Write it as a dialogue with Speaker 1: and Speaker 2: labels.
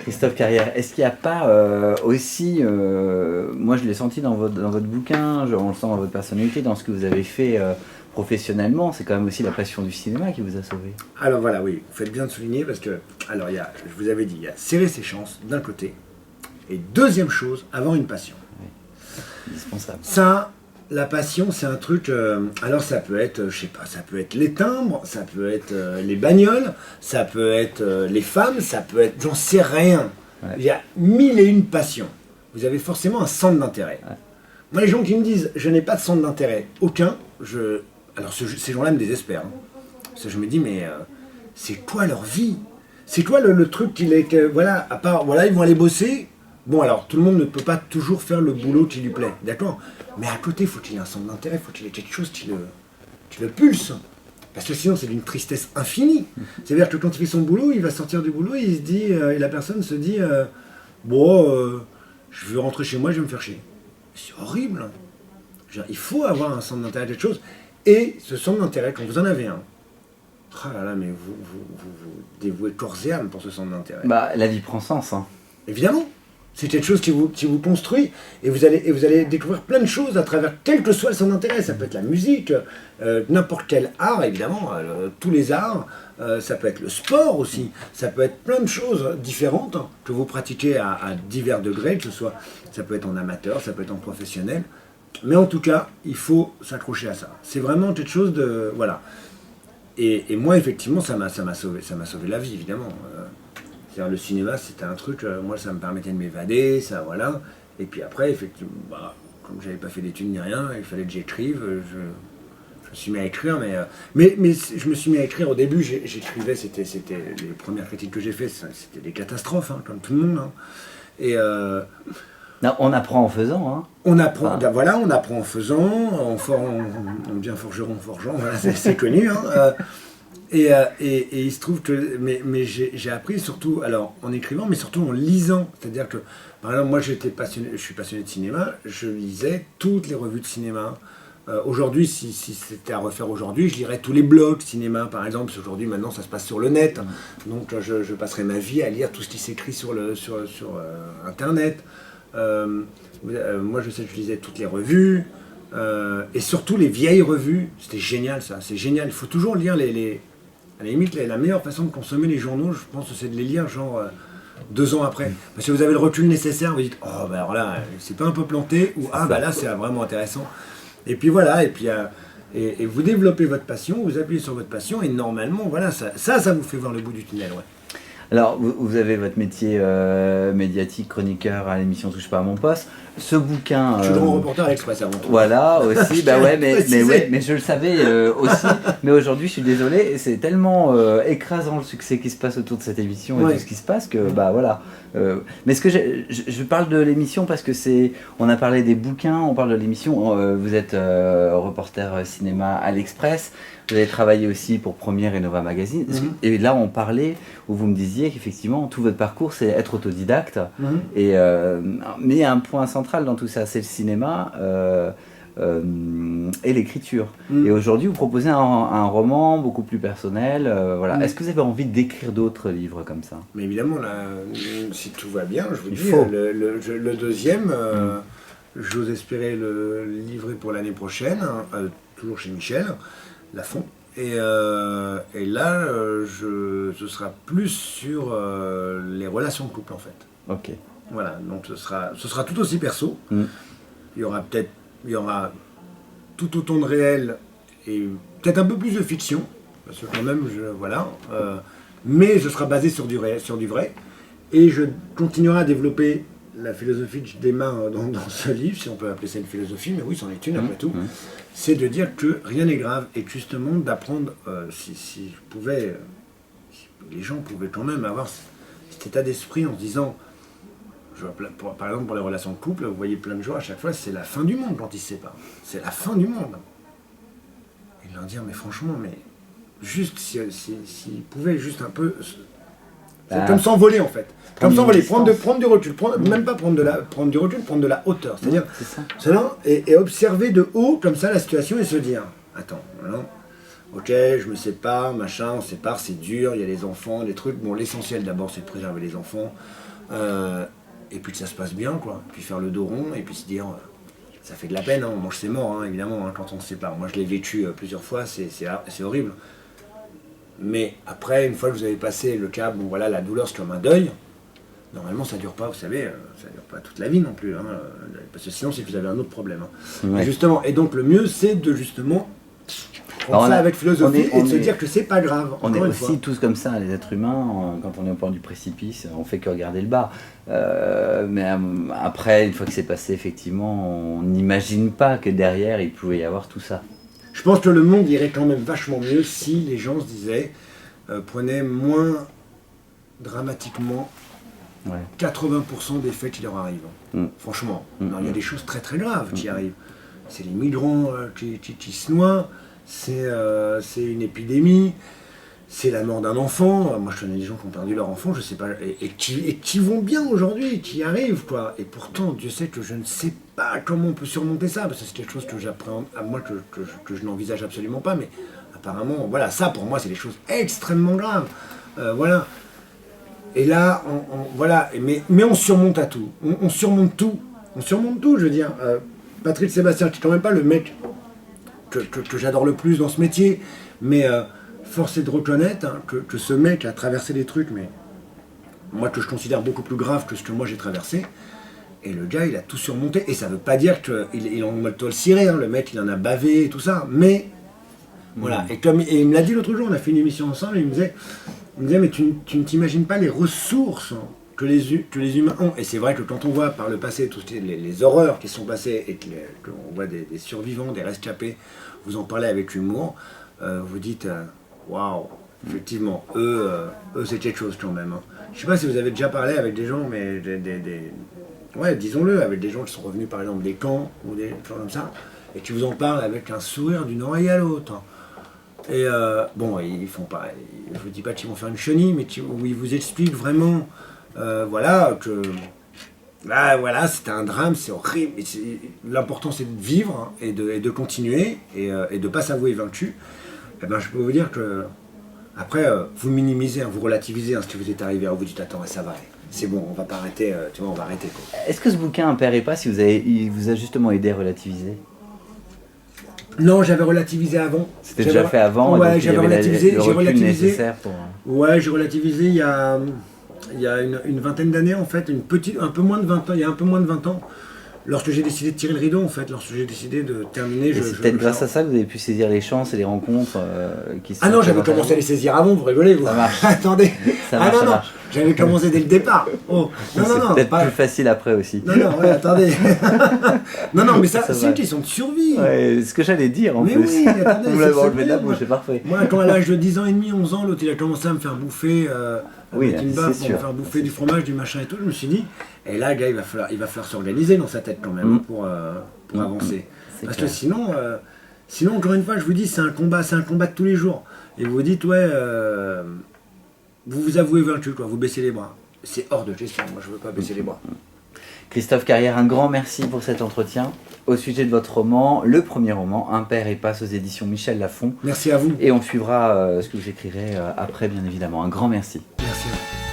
Speaker 1: Christophe Carrière, est-ce qu'il n'y a pas aussi, moi je l'ai senti dans votre bouquin, on le sent dans votre personnalité, dans ce que vous avez fait professionnellement, c'est quand même aussi la passion du cinéma qui vous a sauvé.
Speaker 2: Alors voilà, oui, vous faites bien de souligner parce que, alors je vous avais dit, il y a serrer ses chances d'un côté, et deuxième chose, avoir une passion.
Speaker 1: Oui. Indispensable.
Speaker 2: Ça, la passion, c'est un truc, alors ça peut être, je sais pas, ça peut être les timbres, ça peut être les bagnoles, ça peut être les femmes, ça peut être, j'en sais rien.
Speaker 1: Ouais.
Speaker 2: Il y a mille et une passions. Vous avez forcément un centre d'intérêt.
Speaker 1: Ouais.
Speaker 2: Moi, les gens qui me disent, je n'ai pas de centre d'intérêt, aucun, alors ces gens-là me désespèrent. Hein. Parce que je me dis, mais c'est quoi leur vie? C'est quoi le truc voilà, à part, voilà, ils vont aller bosser. Bon, alors, tout le monde ne peut pas toujours faire le boulot qui lui plaît, d'accord? Mais à côté, faut qu'il ait un centre d'intérêt, faut qu'il ait quelque chose qui le pulse. Parce que sinon, c'est d'une tristesse infinie. C'est-à-dire que quand il fait son boulot, il va sortir du boulot, il se dit, et la personne se dit, je veux rentrer chez moi, je vais me faire chier. C'est horrible. Il faut avoir un centre d'intérêt, quelque chose. Et ce centre d'intérêt, quand vous en avez un, oh là là, mais vous dévouez corps et âme pour ce centre d'intérêt.
Speaker 1: Bah, la vie prend sens. Hein.
Speaker 2: Évidemment. C'est quelque chose qui vous construit et vous allez découvrir plein de choses à travers quel que soit le centre d'intérêt. Ça peut être la musique, n'importe quel art évidemment, tous les arts, ça peut être le sport aussi, ça peut être plein de choses différentes que vous pratiquez à divers degrés, que ce soit, ça peut être en amateur, ça peut être en professionnel. Mais en tout cas, il faut s'accrocher à ça. C'est vraiment quelque chose de... Voilà. Et moi, effectivement, ça m'a sauvé la vie, évidemment. C'est-à-dire, le cinéma, c'était un truc, moi, ça me permettait de m'évader, ça, voilà. Et puis après, effectivement, comme j'avais pas fait d'études ni rien, il fallait que j'écrive. Je me suis mis à écrire, mais je me suis mis à écrire au début, j'écrivais, c'était les premières critiques que j'ai faites, c'était des catastrophes, hein, comme tout le monde. Hein. Et...
Speaker 1: Non, on apprend en faisant. Hein.
Speaker 2: On apprend, voilà, on apprend en faisant, on devient forgeron, voilà, c'est connu. Hein, et il se trouve que, mais j'ai appris surtout, alors en écrivant, mais surtout en lisant. C'est-à-dire que, par exemple, moi je suis passionné de cinéma, je lisais toutes les revues de cinéma. Aujourd'hui, si c'était à refaire aujourd'hui, je lirais tous les blogs cinéma, par exemple, parce qu'aujourd'hui, maintenant, ça se passe sur le net. Donc je passerai ma vie à lire tout ce qui s'écrit sur Internet. Moi je sais que je lisais toutes les revues et surtout les vieilles revues, c'était génial ça, c'est génial, il faut toujours lire à la limite la meilleure façon de consommer les journaux, je pense que c'est de les lire genre 2 ans après, parce que vous avez le recul nécessaire, vous dites oh bah alors là c'est pas un peu planté, ou ah bah là c'est vraiment intéressant, et puis voilà, et puis et vous développez votre passion, vous appuyez sur votre passion et normalement voilà ça vous fait voir le bout du tunnel, ouais.
Speaker 1: Alors, vous avez votre métier médiatique, chroniqueur à l'émission Touche pas à mon poste. Ce bouquin...
Speaker 2: Je suis grand reporter à l'Express avant tout.
Speaker 1: Voilà, aussi, bah ouais, mais je le savais aussi. Mais aujourd'hui, je suis désolé, c'est tellement écrasant le succès qui se passe autour de cette émission et tout ce qui se passe que, bah voilà. Mais ce que je parle de l'émission parce que on a parlé des bouquins, on parle de l'émission. Vous êtes reporter cinéma à l'Express. Vous avez travaillé aussi pour Première et Nova Magazine. Et là, on parlait, où vous me disiez qu'effectivement, tout votre parcours, c'est être autodidacte. Mais il y a un point central dans tout ça, c'est le cinéma et l'écriture. Et aujourd'hui, vous proposez un roman beaucoup plus personnel. Voilà. Est-ce que vous avez envie d'écrire d'autres livres comme ça?
Speaker 2: Mais évidemment, là, si tout va bien, je vous dis,
Speaker 1: faut.
Speaker 2: Le deuxième, j'ose espérer le livrer pour l'année prochaine, toujours chez Michel Lafon. Et là, ce sera plus sur les relations de couple, en fait.
Speaker 1: Ok.
Speaker 2: Voilà, donc ce sera tout aussi perso. Il y aura tout autant de réel et peut-être un peu plus de fiction, parce que quand même, voilà. Mais ce sera basé sur du vrai. Et je continuerai à développer la philosophie que je démarre dans ce livre, si on peut appeler ça une philosophie, mais oui, c'en est une après tout. C'est de dire que rien n'est grave et justement d'apprendre, si les gens pouvaient quand même avoir cet état d'esprit en se disant, par exemple pour les relations de couple, vous voyez plein de gens à chaque fois, c'est la fin du monde quand ils se séparent. C'est la fin du monde. Et leur dire, mais franchement, mais juste s'ils pouvaient juste un peu... C'est comme s'envoler en fait. Comme s'envoler, prendre du recul, même pas prendre du recul, prendre de la hauteur. C'est-à-dire, et observer de haut comme ça la situation et se dire, attends, Ok, je me sépare, machin, on se sépare, c'est dur, il y a les enfants, des trucs. Bon, l'essentiel d'abord, c'est de préserver les enfants. Et puis que ça se passe bien, quoi. Puis faire le dos rond, et puis se dire, ça fait de la peine, hein. On mange ses morts, hein, évidemment, hein, quand on se sépare. Moi, je l'ai vécu plusieurs fois, c'est horrible. Mais après, une fois que vous avez passé le cap, bon voilà, la douleur, c'est comme un deuil. Normalement, ça dure pas, vous savez, ça dure pas toute la vie non plus, hein, parce que sinon, c'est que vous avez un autre problème. Hein.
Speaker 1: Ouais.
Speaker 2: Et justement, et donc le mieux, c'est de justement prendre ça avec philosophie et de se dire que c'est pas grave.
Speaker 1: On est aussi tous comme ça, les êtres humains, quand on est au bord du précipice, on fait que regarder le bas. Mais après, une fois que c'est passé, effectivement, on n'imagine pas que derrière, il pouvait y avoir tout ça.
Speaker 2: Je pense que le monde irait quand même vachement mieux si les gens se disaient, prenaient moins dramatiquement 80% des faits qui leur arrivent. Franchement, non, il y a des choses très très graves qui arrivent. C'est les migrants qui se noient, c'est une épidémie, c'est la mort d'un enfant. Moi, je connais des gens qui ont perdu leur enfant, je sais pas, et qui vont bien aujourd'hui, qui y arrivent, quoi. Et pourtant, Dieu sait que je ne sais pas comment on peut surmonter ça, parce que c'est quelque chose que j'appréhende, à moi, que je n'envisage absolument pas, mais apparemment, voilà, ça pour moi, c'est des choses extrêmement graves. Voilà. Et là, voilà, mais on surmonte à tout. On surmonte tout. On surmonte tout, je veux dire. Patrick Sébastien, qui est quand même pas le mec que j'adore le plus dans ce métier, mais force est de reconnaître hein, que ce mec a traversé des trucs, mais moi que je considère beaucoup plus grave que ce que moi j'ai traversé. Et le gars, il a tout surmonté. Et ça veut pas dire qu'il en molto le ciré, hein, le mec, il en a bavé et tout ça. Mais voilà. Et il me l'a dit l'autre jour, on a fait une émission ensemble, et il me disait, mais tu ne t'imagines pas les ressources que les humains ont. Et c'est vrai que quand on voit par le passé toutes les horreurs qui sont passées et qu'on voit des survivants, des rescapés, vous en parlez avec humour, vous dites waouh, effectivement, eux c'est quelque chose quand même. Hein. Je sais pas si vous avez déjà parlé avec des gens, mais ouais, disons-le, avec des gens qui sont revenus par exemple des camps ou des choses comme ça, et qui vous en parlent avec un sourire d'une oreille à l'autre. Et bon, ils font pas, je vous dis pas qu'ils vont faire une chenille, mais où ils vous expliquent vraiment, voilà, que là, voilà, c'était un drame, c'est horrible. L'important c'est de vivre hein, et de continuer et de pas s'avouer vaincu. Et ben, je peux vous dire que après, vous minimisez, hein, vous relativisez hein, ce qui vous est arrivé, vous dites attends, ça va, c'est bon, on va pas arrêter, tu vois, on va arrêter. Quoi.
Speaker 1: Est-ce que ce bouquin Un père et pas, il vous a justement aidé à relativiser?
Speaker 2: Non, j'avais relativisé avant.
Speaker 1: C'était déjà fait avant.
Speaker 2: Ouais, j'avais relativisé.
Speaker 1: Le recul nécessaire pour...
Speaker 2: Ouais, j'ai relativisé il y a une vingtaine d'années en fait, un peu moins de 20 ans, il y a un peu moins de 20 ans, lorsque j'ai décidé de tirer le rideau en fait, lorsque j'ai décidé de terminer.
Speaker 1: C'est peut-être grâce à ça que vous avez pu saisir les chances et les rencontres qui se sont...
Speaker 2: Ah non, j'avais commencé à les saisir avant, vous rigolez vous.
Speaker 1: Ça marche.
Speaker 2: Attendez.
Speaker 1: Ça marche,
Speaker 2: non, j'avais commencé dès le départ. Oh, non,
Speaker 1: c'est peut-être plus facile après aussi.
Speaker 2: Non, ouais, attendez. non, mais ça c'est une question de survie.
Speaker 1: Ouais, ce que j'allais dire en
Speaker 2: mais
Speaker 1: plus.
Speaker 2: Oui, attendez,
Speaker 1: vous l'avez enlevé de la bouche, c'est parfait.
Speaker 2: Moi, quand à l'âge de 10 ans et demi, 11 ans, l'autre il a commencé à me faire bouffer avec une baffe pour me faire bouffer du fromage, du machin et tout. Je me suis dit, et là, gars, il va falloir s'organiser dans sa tête quand même pour avancer. Parce que sinon, encore une fois, je vous dis, c'est un combat de tous les jours. Et vous vous dites, ouais, vous vous avouez vaincu, quoi, vous baissez les bras. C'est hors de question, moi je veux pas baisser les bras.
Speaker 1: Christophe Carrière, un grand merci pour cet entretien au sujet de votre roman, le premier roman, Un père et passe aux éditions Michel Lafon.
Speaker 2: Merci à vous.
Speaker 1: Et on suivra ce que vous écrirez après, bien évidemment. Un grand merci.
Speaker 2: Merci à vous.